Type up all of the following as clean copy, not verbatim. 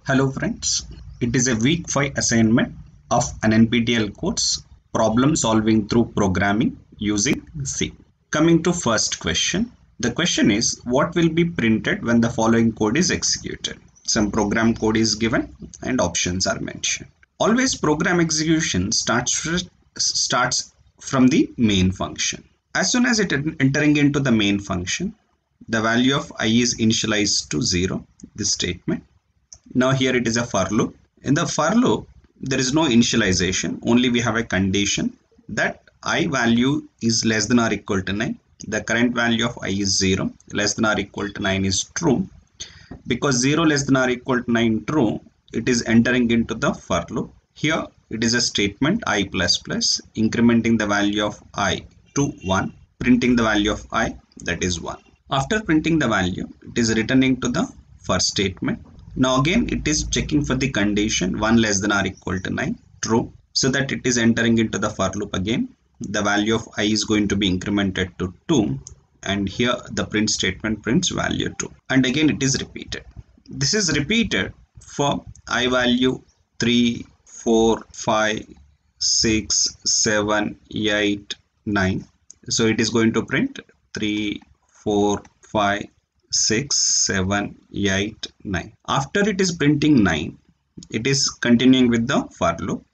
Hello friends, it is a week 5 assignment of an NPTEL course problem solving through programming using C. Coming to first question, the question is what will be printed when the following code is executed? Some program code is given and options are mentioned. Always program execution starts from the main function. As soon as it entering into the main function, the value of I is initialized to 0, this statement. Now here it is a for loop. In the for loop, there is no initialization, only we have a condition that I value is less than or equal to 9. The current value of I is 0, less than or equal to 9 is true. Because 0 less than or equal to 9 true, it is entering into the for loop. Here it is a statement I plus plus, incrementing the value of I to 1, printing the value of I, that is 1. After printing the value, it is returning to the for statement. Now again it is checking for the condition 1 less than or equal to 9 true, so that it is entering into the for loop again. The value of I is going to be incremented to 2, and here the print statement prints value 2, and again it is repeated. This is repeated for I value 3, 4, 5, 6, 7, 8, 9. So it is going to print 3, 4, 5, 6, 7, 8, 9. After it is printing 9, it is continuing with the for loop.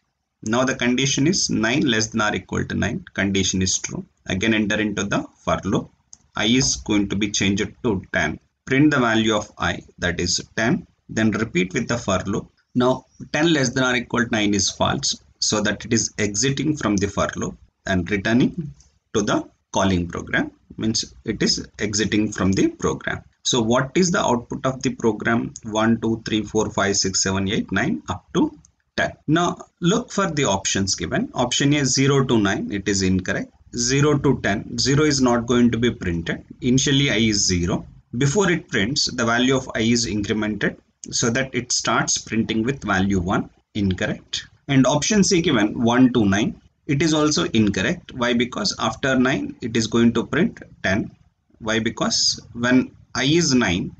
Now the condition is 9 less than or equal to 9. Condition is true. Again enter into the for loop. I is going to be changed to 10. Print the value of I, that is 10. Then repeat with the for loop. Now 10 less than or equal to 9 is false, so that it is exiting from the for loop and returning to the calling program, means it is exiting from the program. So what is the output of the program? 1, 2, 3, 4, 5, 6, 7, 8, 9 up to 10. Now look for the options given. Option A 0 to 9, it is incorrect. 0 to 10, 0 is not going to be printed. Initially I is 0. Before it prints, the value of I is incremented so that it starts printing with value 1, incorrect. And option C given 1 to 9, it is also incorrect. Why? Because after 9 it is going to print 10. Why? Because when I is 9,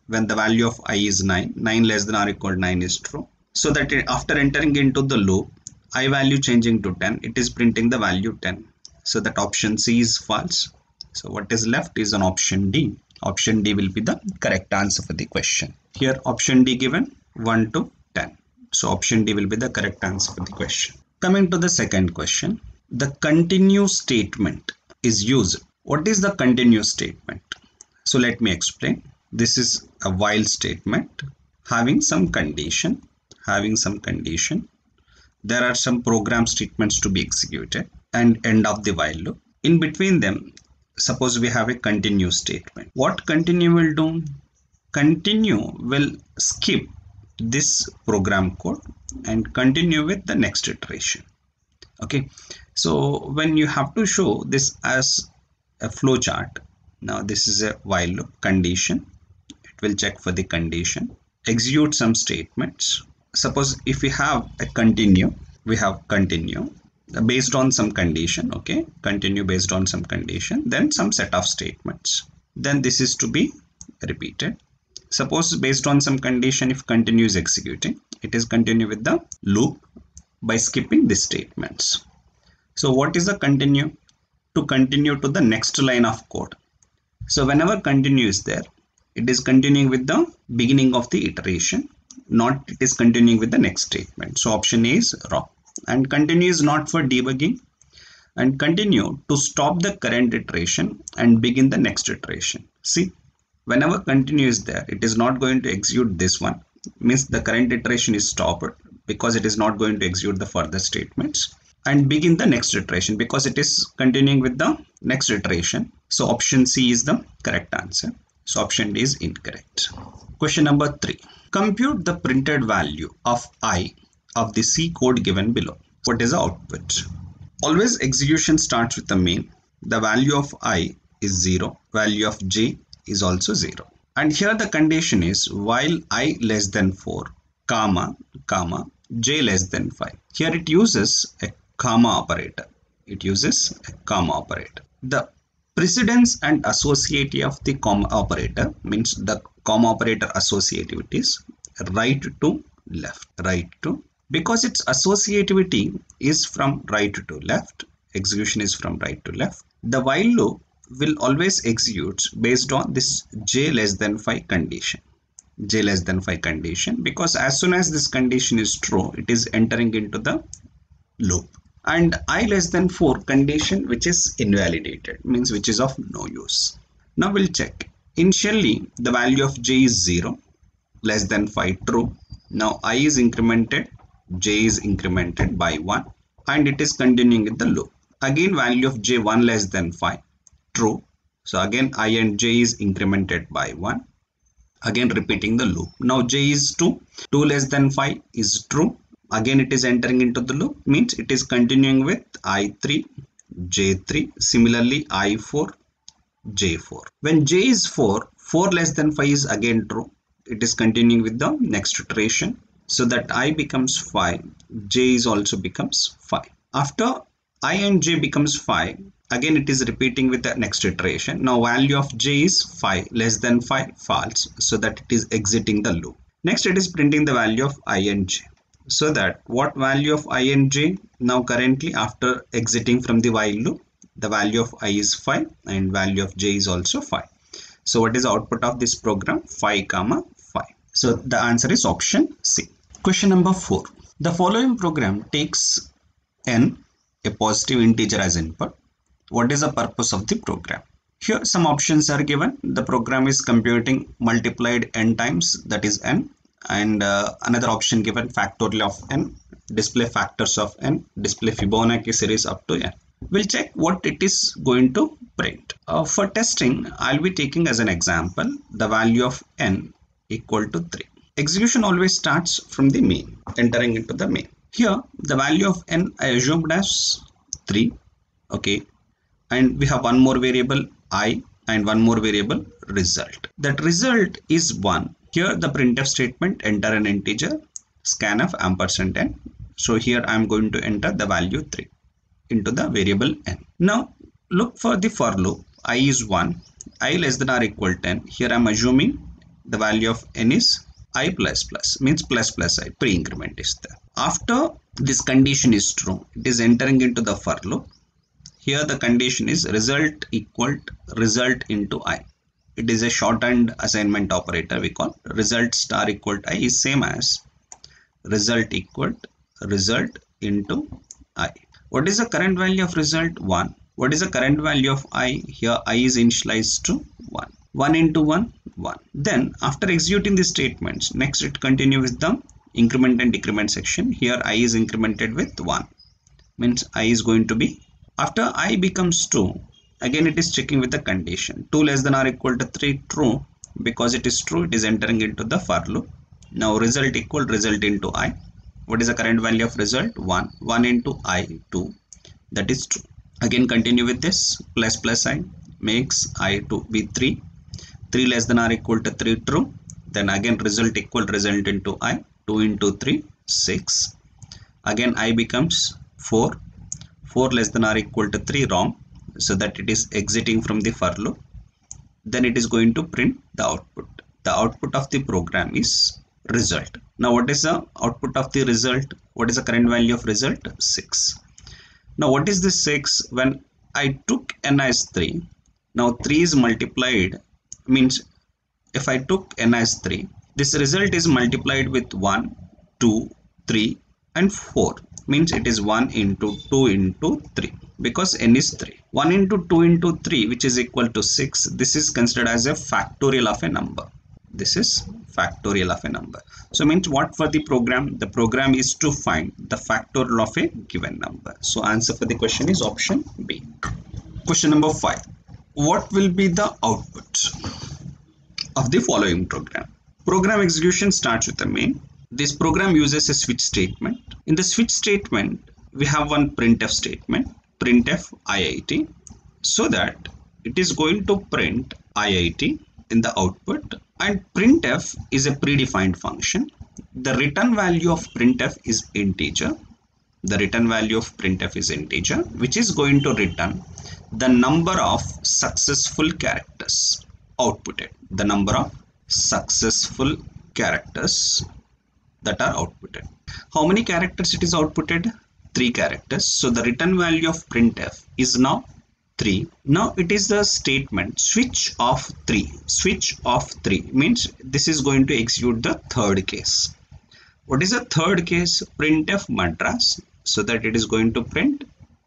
when the value of I is 9, 9 less than or equal to 9 is true. So that after entering into the loop, I value changing to 10, it is printing the value 10. So that option C is false. So what is left is an option D. Option D will be the correct answer for the question. Here option D given 1 to 10. So option D will be the correct answer for the question. Coming to the second question, the continue statement is used. What is the continue statement? So let me explain. This is a while statement having some condition. There are some program statements to be executed and end of the while loop. In between them, suppose we have a continue statement. What continue will do? Continue will skip this program code and continue with the next iteration. Okay, so when you have to show this as a flow chart, now this is a while loop condition. It will check for the condition, execute some statements. Suppose if we have a continue, we have continue based on some condition. Okay, continue based on some condition, then some set of statements, then this is to be repeated. Suppose based on some condition, if continue is executing, it is continue with the loop by skipping these statements. So what is the continue? To continue to the next line of code. So whenever continue is there, it is continuing with the beginning of the iteration, not it is continuing with the next statement. So option A is wrong. And continue is not for debugging, and continue to stop the current iteration and begin the next iteration. See, whenever continue is there, it is not going to execute this one, means the current iteration is stopped because it is not going to execute the further statements, and begin the next iteration because it is continuing with the next iteration. So option C is the correct answer. So option D is incorrect. Question number 3. Compute the printed value of I of the C code given below. What is the output? Always execution starts with the main. The value of I is 0. Value of J is also 0. And here the condition is while I less than 4, comma, J less than 5. Here it uses a comma operator. The precedence and associativity of the comma operator means the comma operator associativities right to left, because its associativity is from right to left, execution is from right to left. The while loop will always execute based on this j less than 5 condition. Because as soon as this condition is true, it is entering into the loop. And I less than 4 condition, which is invalidated, means which is of no use. Now we'll check. Initially the value of j is 0, less than 5, true. Now I is incremented, j is incremented by 1, and it is continuing in the loop. Again value of j 1 less than 5, true. So again I and j is incremented by 1, again repeating the loop. Now j is 2, 2 less than 5 is true. Again it is entering into the loop, means it is continuing with I3, J3, similarly I4, J4. When j is 4, 4 less than 5 is again true. It is continuing with the next iteration, so that I becomes 5, j is also becomes 5. After I and j becomes 5, again it is repeating with the next iteration. Now value of j is 5, less than 5, false, so that it is exiting the loop. Next it is printing the value of I and j. So that what value of I and j, now currently after exiting from the while loop, the value of I is 5 and value of j is also 5. So what is the output of this program? 5, 5. So the answer is option C. Question number 4. The following program takes n, a positive integer, as input. What is the purpose of the program? Here some options are given. The program is computing multiplied n times, that is n. And another option given, factorial of n, display factors of n, display Fibonacci series up to n. We'll check what it is going to print. For testing, I'll be taking as an example the value of n equal to 3. Execution always starts from the main, entering into the main. Here the value of n I assumed as 3, okay, and we have one more variable I and one more variable result. That result is 1. Here the printf statement, enter an integer, scanf %n. So here I am going to enter the value 3 into the variable n. Now look for the for loop. I is 1, I less than or equal 10. Here I am assuming the value of n is I plus plus, means plus plus I, pre-increment is there. After this condition is true, it is entering into the for loop. Here the condition is result equal result into I. It is a shortened assignment operator, we call result star equal to I is same as result equal result into I. What is the current value of result? 1. What is the current value of I? Here I is initialized to 1. 1 into 1, 1. Then after executing the statements, next it continue with the increment and decrement section. Here I is incremented with 1, means I is going to be, after I becomes 2, again it is checking with the condition 2 less than or equal to 3, true. Because it is true, it is entering into the for loop. Now result equal result into I. What is the current value of result? 1. 1 into I, 2, that is true. Again continue with this, plus plus I makes I to be 3. 3 less than or equal to 3, true. Then again result equal result into I. 2 into 3, 6. Again I becomes 4. 4 less than or equal to 3, wrong. So that it is exiting from the for loop. Then it is going to print the output. The output of the program is result. Now what is the output of the result? What is the current value of result? 6. Now what is this 6? When I took n as 3, now 3 is multiplied, means if I took n as 3, this result is multiplied with 1, 2, 3 and 4, means it is 1 into 2 into 3, because n is 3. 1 into 2 into 3, which is equal to 6. This is considered as a factorial of a number. This is factorial of a number. So means what for the program? The program is to find the factorial of a given number. So answer for the question is option B. Question number 5. What will be the output of the following program? Program execution starts with the main. This program uses a switch statement. In the switch statement, we have one printf statement, printf IIT, so that it is going to print IIT in the output, and printf is a predefined function. The return value of printf is integer. The return value of printf is integer, which is going to return the number of successful characters outputted. The number of successful characters that are outputted. How many characters it is outputted? 3 characters. So the return value of printf is now 3. Now it is the statement switch of 3. Switch of 3 means this is going to execute the third case. What is the third case? Printf Madras. So that it is going to print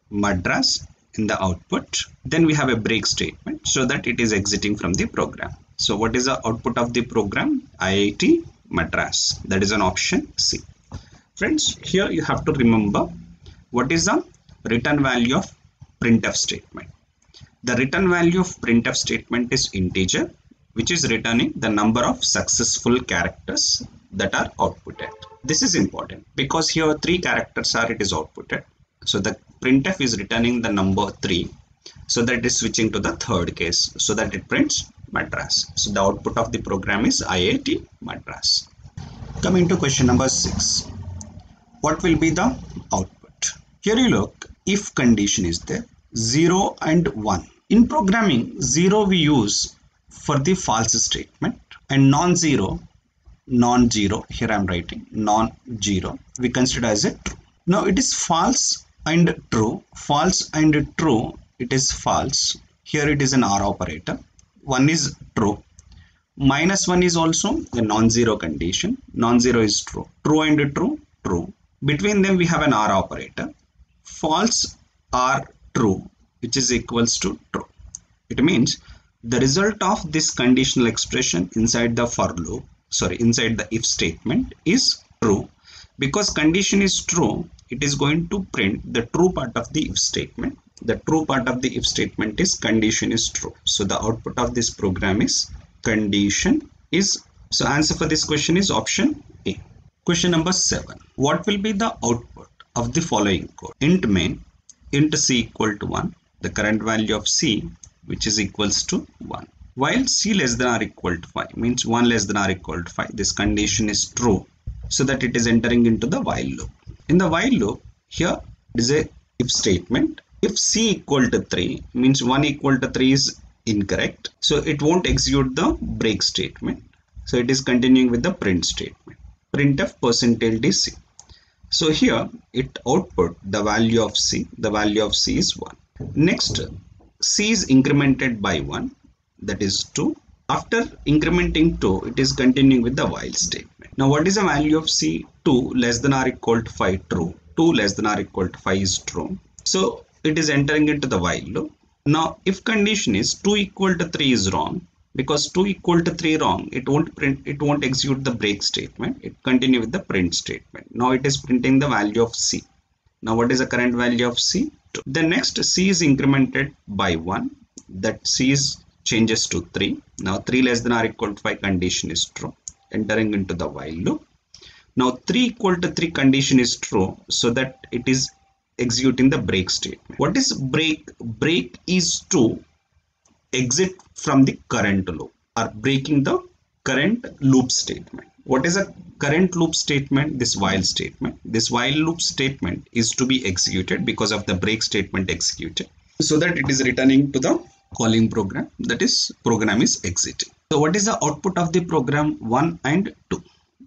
Madras in the output. Then we have a break statement so that it is exiting from the program. So what is the output of the program? IIT Madras. That is an option C. Friends, here you have to remember what is the return value of printf statement. The return value of printf statement is integer, which is returning the number of successful characters that are outputted. This is important because here 3 characters are it is outputted. So the printf is returning the number 3, so that it is switching to the third case so that it prints Madras. So the output of the program is IIT Madras. Coming to question number 6. What will be the output? Here you look, if condition is there, 0 and 1. In programming, 0 we use for the false statement and non-zero, here I am writing non-zero, we consider as a true. Now it is false and true. False and true, it is false. Here it is an OR operator. 1 is true. -1 is also a non-zero condition. Non-zero is true. True and true, true. Between them we have an OR operator. False or true, which is equals to true. It means the result of this conditional expression inside the inside the if statement is true. Because condition is true, it is going to print the true part of the if statement. The true part of the if statement is condition is true. So the output of this program is condition is. So answer for this question is option A. Question number 7. What will be the output of the following code? Int main, int c equal to 1, the current value of c which is equals to 1. While c less than or equal to 5 means 1 less than or equal to 5, this condition is true, so that it is entering into the while loop. In the while loop, here is a if statement. If c equal to 3 means 1 equal to 3 is incorrect, so it won't execute the break statement. So it is continuing with the print statement. Printf %d(c). So here it output the value of c. The value of c is 1. Next, c is incremented by 1, that is 2. After incrementing 2, it is continuing with the while statement. Now what is the value of c? 2 less than or equal to 5, true. 2 less than or equal to 5 is true. So it is entering into the while loop. Now if condition is 2 equal to 3 is wrong, because 2 equal to 3 wrong, it won't execute the break statement. It continue with the print statement. Now it is printing the value of c. Now what is the current value of c? 2. The next c is incremented by 1, that c is changes to 3. Now 3 less than or equal to 5 condition is true, entering into the while loop. Now 3 equal to 3 condition is true, so that it is executing the break statement. What is break? Break is to exit from the current loop or breaking the current loop statement. What is a current loop statement? This while statement. This while loop statement is to be executed because of the break statement executed, so that it is returning to the calling program, that is program is exiting. So what is the output of the program? 1 and 2,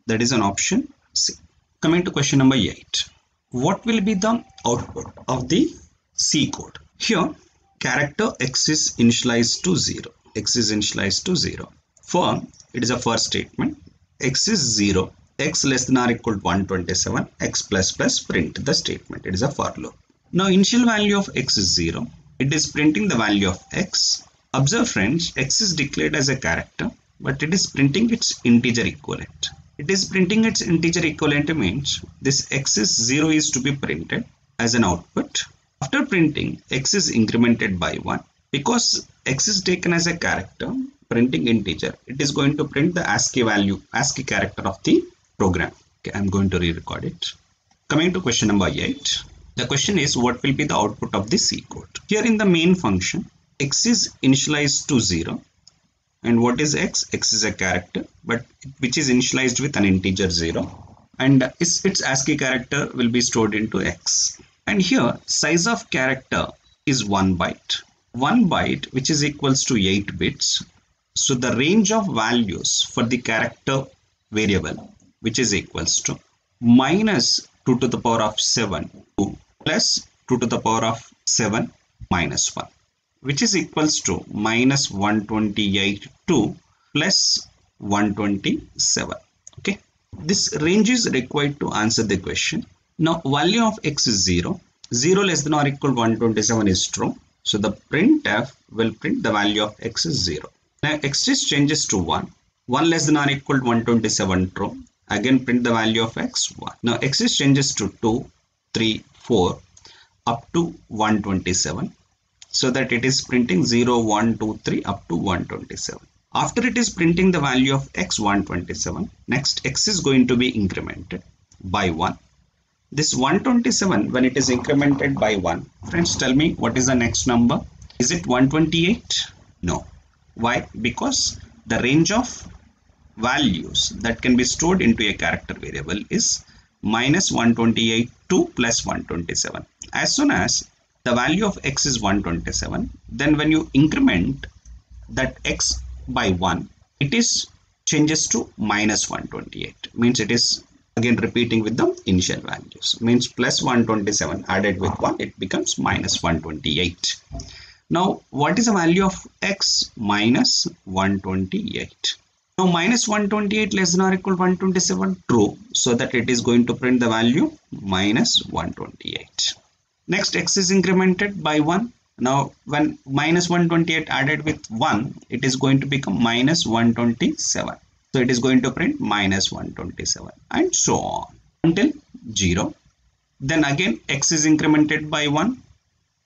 that is an option C. Coming to question number 8. What will be the output of the C code? Here character x is initialized to 0. X is initialized to 0. For it is a first statement. X is 0. X less than or equal to 127. X plus plus print the statement. It is a for loop. Now initial value of x is 0. It is printing the value of x. Observe friends, x is declared as a character, but it is printing its integer equivalent. It is printing its integer equivalent means this x is 0 is to be printed as an output. After printing, x is incremented by 1. Because x is taken as a character, printing integer, it is going to print the ASCII value, ASCII character of the program. Okay, I'm going to re-record it. Coming to question number 8. The question is, what will be the output of the C code? Here in the main function, x is initialized to 0. And what is x? X is a character, but which is initialized with an integer 0. And its ASCII character will be stored into x. And here, size of character is 1 byte. 1 byte, which is equals to 8 bits. So the range of values for the character variable, which is equals to minus 2 to the power of 7 2 plus 2 to the power of 7 minus 1, which is equals to minus 128 2 plus 127. Okay, this range is required to answer the question. Now value of x is 0. 0 less than or equal to 127 is true. So the printf will print the value of x is 0. Now x is changes to 1. 1 less than or equal to 127 true. Again print the value of x 1. Now x is changes to 2, 3, 4 up to 127. So that it is printing 0, 1, 2, 3 up to 127. After it is printing the value of x 127, next x is going to be incremented by 1. This 127, when it is incremented by 1, friends, tell me what is the next number? Is it 128? No. Why? Because the range of values that can be stored into a character variable is minus 128 2 plus 127. As soon as the value of x is 127, then when you increment that x by 1, it is changes to minus 128. Means it is again repeating with the initial values. Means plus 127 added with 1, it becomes minus 128. Now what is the value of x? Minus 128. Now minus 128 less than or equal to 127 true. So that it is going to print the value minus 128. Next x is incremented by 1. Now when minus 128 added with 1, it is going to become minus 127. So it is going to print minus 127 and so on until 0. Then again x is incremented by 1.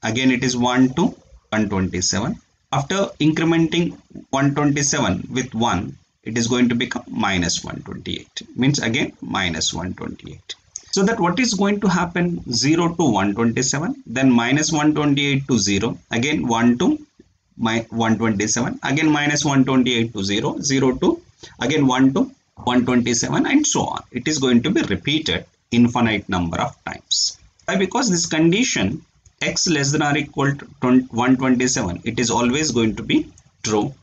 Again it is 1 to 127. After incrementing 127 with 1, it is going to become minus 128. Means again minus 128. So that what is going to happen? 0 to 127, then minus 128 to 0, again 1 to 127, again minus 128 to 0, 0 to again 1 to 127 and so on. It is going to be repeated infinite number of times. Why? Because this condition x less than or equal to 127, it is always going to be true.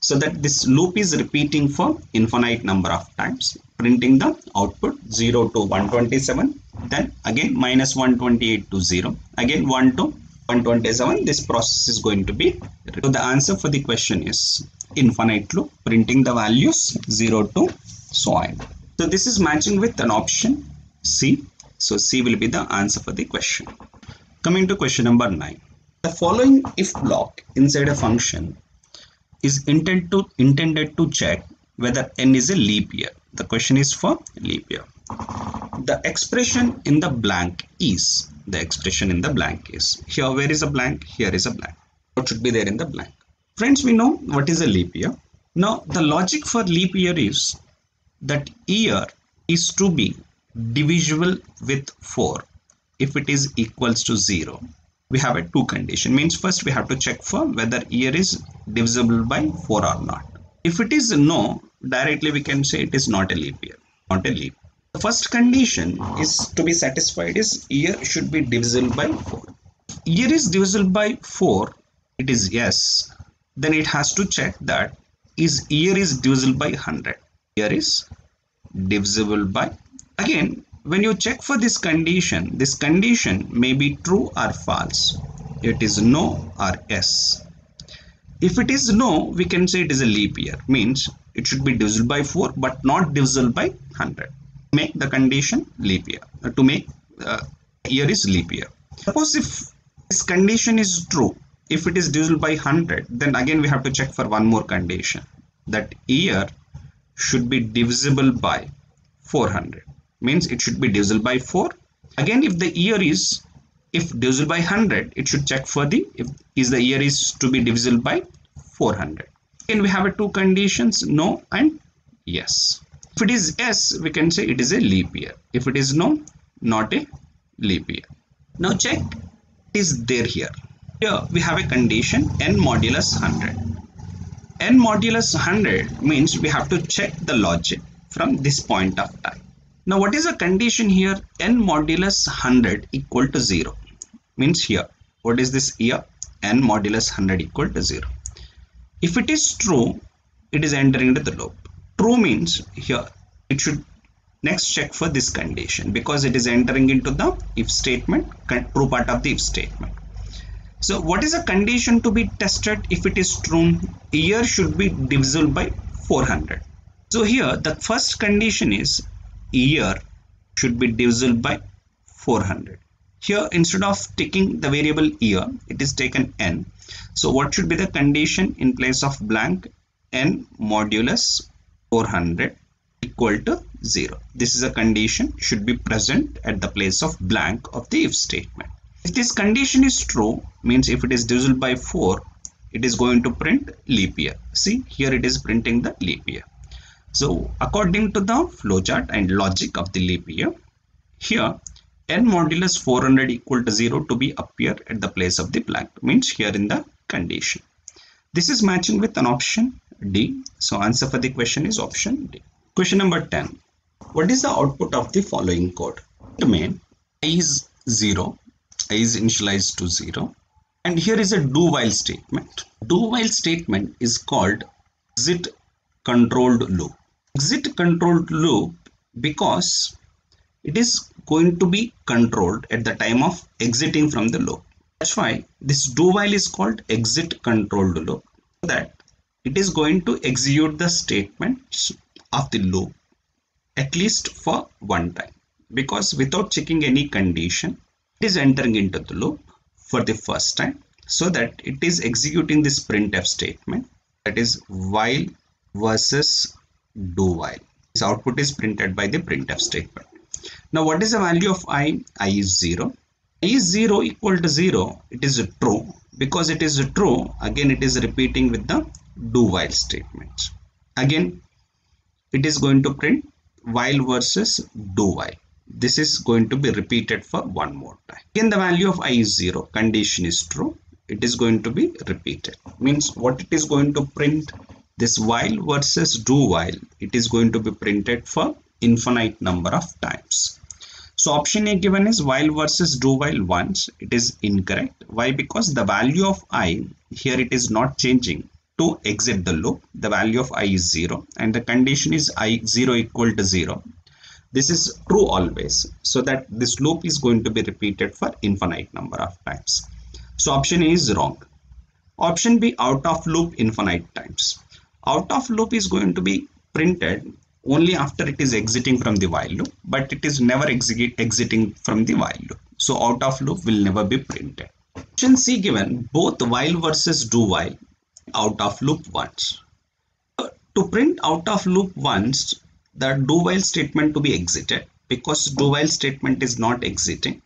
So that this loop is repeating for infinite number of times, printing the output 0 to 127, then again minus 128 to 0, again 1 to 127. This process is going to be. So the answer for the question is infinite loop, printing the values 0 to so on. So this is matching with an option C. So C will be the answer for the question. Coming to question number 9. The following if block inside a function is intended to check whether n is a leap year. The question is for leap year. The expression in the blank is. The expression in the blank is. Here where is a blank? Here is a blank. What should be there in the blank? Friends, we know what is a leap year. Now the logic for leap year is that year is to be divisible with 4 if it is equals to 0. We have a two condition. Means first we have to check for whether year is divisible by 4 or not. If it is no, directly we can say it is not a leap year, not a leap. The first condition is to be satisfied is year should be divisible by 4. Year is divisible by 4, it is yes. Then it has to check that is year is divisible by 100. Year is divisible by. Again, when you check for this condition may be true or false. It is no or yes. If it is no, we can say it is a leap year. Means it should be divisible by 4 but not divisible by 100. Make the condition leap year. To make year is leap year. Suppose if this condition is true, if it is divisible by 100, then again we have to check for one more condition, that year should be divisible by 400. Means it should be divisible by 4. Again, if the year is divisible by 100, it should check for the if the year is to be divisible by 400. Again we have two conditions, no and yes. If it is yes, we can say it is a leap year. If it is no, not a leap year. Now check it is there here. Here we have a condition n modulus 100. N modulus 100 means we have to check the logic from this point of time. Now what is the condition here? N modulus 100 equal to 0. Means here, what is this here? N modulus 100 equal to 0. If it is true, it is entering into the loop. True means here it should next check for this condition because it is entering into the if statement, true part of the if statement. So what is a condition to be tested if it is true? Year should be divisible by 400. So here the first condition is year should be divisible by 400. Here instead of taking the variable year, it is taken n. So what should be the condition in place of blank? N modulus 400 equal to 0. This is a condition should be present at the place of blank of the if statement. If this condition is true, means if it is divisible by 4, it is going to print leap year. See, here it is printing the leap year. So according to the flowchart and logic of the leap year, here n modulus 400 equal to 0 to be appear at the place of the blank, means here in the condition. This is matching with an option D. So answer for the question is option D. Question number 10. What is the output of the following code? Domain I is 0, I is initialized to 0, and here is a do while statement. Do while statement is called exit controlled loop. Exit controlled loop because it is going to be controlled at the time of exiting from the loop. That's why this do while is called exit controlled loop, so that it is going to execute the statements of the loop at least for one time, because without checking any condition, it is entering into the loop for the first time, so that it is executing this printf statement, that is while versus do while. This output is printed by the printf statement. Now what is the value of I? I is 0. I is 0 equal to 0. It is true. Because it is true, again it is repeating with the do while statement. Again it is going to print while versus do while. This is going to be repeated for one more time. Again the value of I is 0. Condition is true. It is going to be repeated. Means what it is going to print? This while versus do while. It is going to be printed for infinite number of times. So option A given is while versus do while once. It is incorrect. Why? Because the value of I here it is not changing to exit the loop. The value of I is 0 and the condition is I 0 equal to 0. This is true always, so that this loop is going to be repeated for infinite number of times. So option A is wrong. Option B, out of loop infinite times. Out of loop is going to be printed only after it is exiting from the while loop, but it is never exiting from the while loop. So out of loop will never be printed. Option C given both while versus do while out of loop once. To print out of loop once, the do while statement to be exited, because do while statement is not exiting.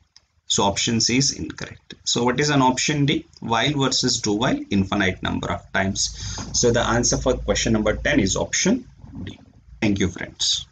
So option C is incorrect. So what is an option D? While versus do while infinite number of times. So the answer for question number 10 is option D. Thank you friends.